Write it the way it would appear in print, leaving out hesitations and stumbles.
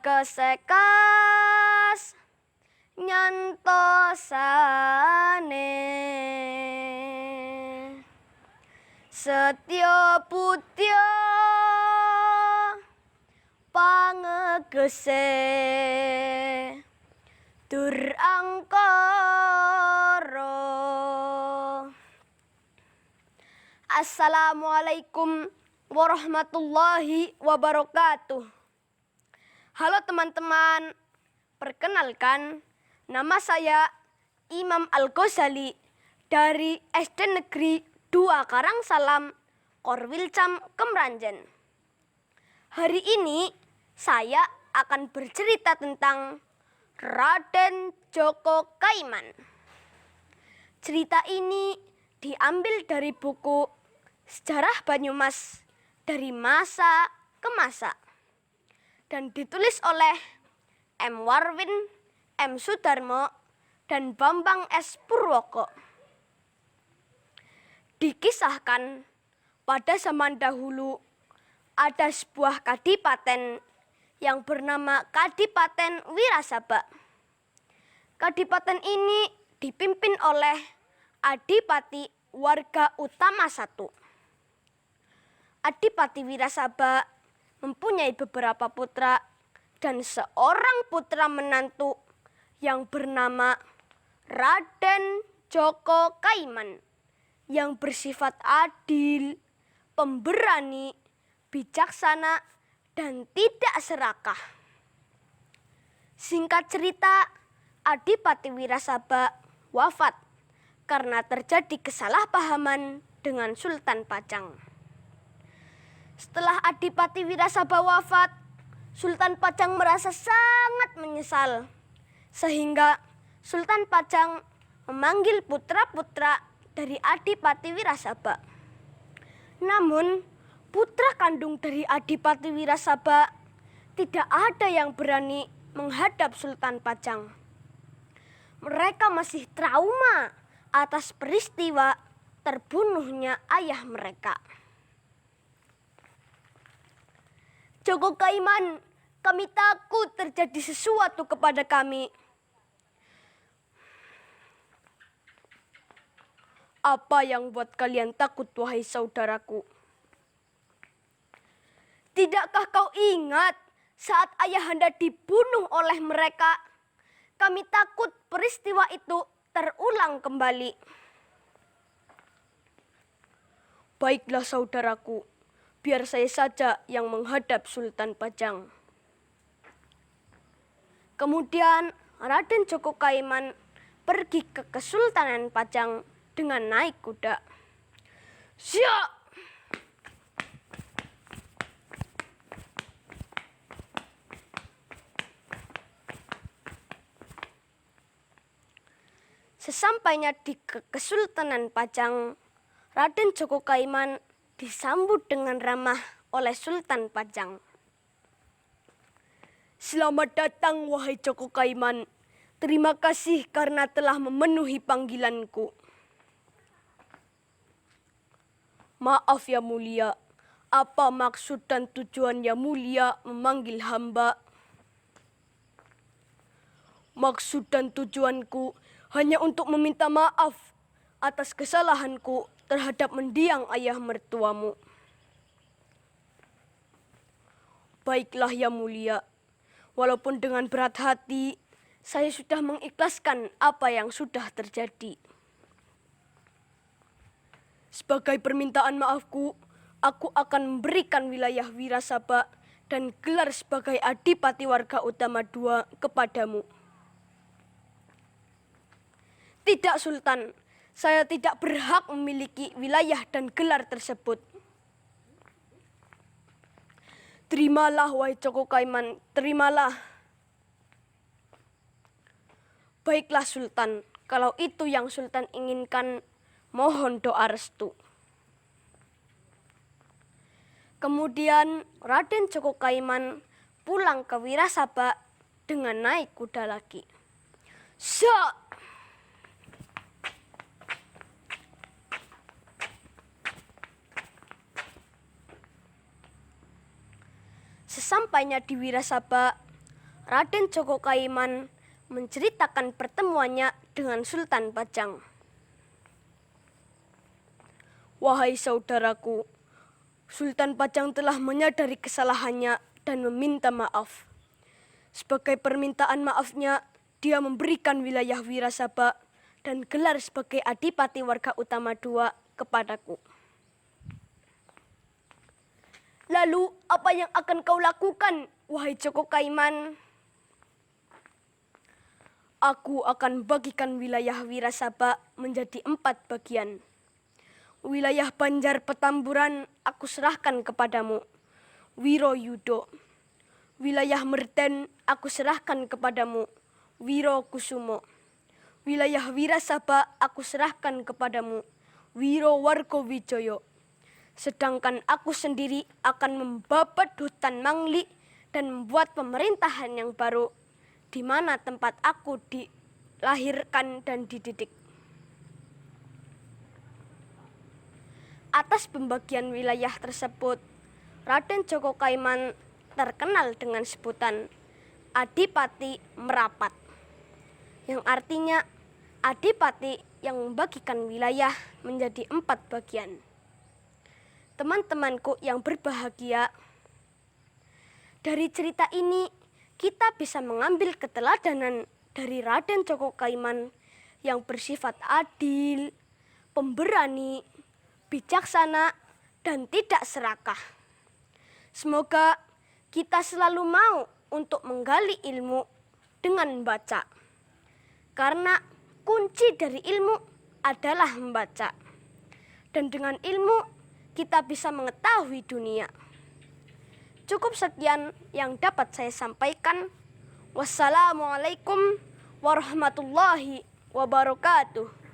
kesekas nyantosane setya putya pangegese dur angkara. Assalamualaikum warahmatullahi wabarakatuh. Halo teman-teman, perkenalkan nama saya Imam Al-Ghazali dari SD Negeri 2 Karangsalam, Korwilcam, Kemranjen. Hari ini saya akan bercerita tentang Raden Djoko Kaiman. Cerita ini diambil dari buku Sejarah Banyumas dari masa ke masa dan ditulis oleh M. Warwin, M. Sudarmo, dan Bambang S. Purwoko. Dikisahkan pada zaman dahulu ada sebuah kadipaten yang bernama Kadipaten Wirasaba. Kadipaten ini dipimpin oleh Adipati Warga Utama I. Adipati Wirasaba mempunyai beberapa putra dan seorang putra menantu yang bernama Raden Djoko Kaiman yang bersifat adil, pemberani, bijaksana, dan tidak serakah. Singkat cerita, Adipati Wirasaba wafat karena terjadi kesalahpahaman dengan Sultan Pajang. Setelah Adipati Wirasaba wafat, Sultan Pajang merasa sangat menyesal, sehingga Sultan Pajang memanggil putra-putra dari Adipati Wirasaba. Namun, putra kandung dari Adipati Wirasaba tidak ada yang berani menghadap Sultan Pajang. Mereka masih trauma atas peristiwa terbunuhnya ayah mereka. Djoko Kaiman, kami takut terjadi sesuatu kepada kami. Apa yang buat kalian takut, wahai saudaraku? Tidakkah kau ingat saat ayahanda dibunuh oleh mereka? Kami takut peristiwa itu terulang kembali. Baiklah saudaraku, biar saya saja yang menghadap Sultan Pajang. Kemudian Raden Djoko Kaiman pergi ke Kesultanan Pajang dengan naik kuda. Siap! Sesampainya di Kesultanan Pajang, Raden Djoko Kaiman disambut dengan ramah oleh Sultan Pajang. Selamat datang, wahai Djoko Kaiman. Terima kasih karena telah memenuhi panggilanku. Maaf ya mulia, apa maksud dan tujuan ya mulia memanggil hamba? Maksud dan tujuanku hanya untuk meminta maaf atas kesalahanku terhadap mendiang ayah mertuamu. Baiklah ya mulia, walaupun dengan berat hati, saya sudah mengikhlaskan apa yang sudah terjadi. Sebagai permintaan maafku, aku akan memberikan wilayah Wirasaba dan gelar sebagai Adipati Warga Utama II kepadamu. Tidak, Sultan. Saya tidak berhak memiliki wilayah dan gelar tersebut. Terimalah, wahai Djoko Kaiman, terimalah. Baiklah, Sultan. Kalau itu yang Sultan inginkan, mohon doa restu. Kemudian Raden Djoko Kaiman pulang ke Wirasaba dengan naik kuda lagi. Siap! Sesampainya di Wirasaba, Raden Djoko Kaiman menceritakan pertemuannya dengan Sultan Pajang. Wahai saudaraku, Sultan Pajang telah menyadari kesalahannya dan meminta maaf. Sebagai permintaan maafnya, dia memberikan wilayah Wirasaba dan gelar sebagai Adipati Warga Utama II kepadaku. Lalu, apa yang akan kau lakukan, wahai Djoko Kaiman? Aku akan bagikan wilayah Wirasaba menjadi 4 bagian. Wilayah Banjar Petamburan aku serahkan kepadamu, Wiroyudo. Wilayah Merten aku serahkan kepadamu, Wirokusumo. Wilayah Wirasaba aku serahkan kepadamu, Wirowargowijoyo. Sedangkan aku sendiri akan membabat hutan Mangli dan membuat pemerintahan yang baru di mana tempat aku dilahirkan dan dididik. Atas pembagian wilayah tersebut, Raden Djoko Kaiman terkenal dengan sebutan Adipati Merapat, yang artinya adipati yang membagikan wilayah menjadi 4 bagian. Teman-temanku yang berbahagia, dari cerita ini kita bisa mengambil keteladanan dari Raden Djoko Kaiman yang bersifat adil, pemberani, bijaksana, dan tidak serakah. Semoga kita selalu mau untuk menggali ilmu dengan membaca. Karena kunci dari ilmu adalah membaca. Dan dengan ilmu kita bisa mengetahui dunia. Cukup sekian yang dapat saya sampaikan. Wassalamualaikum warahmatullahi wabarakatuh.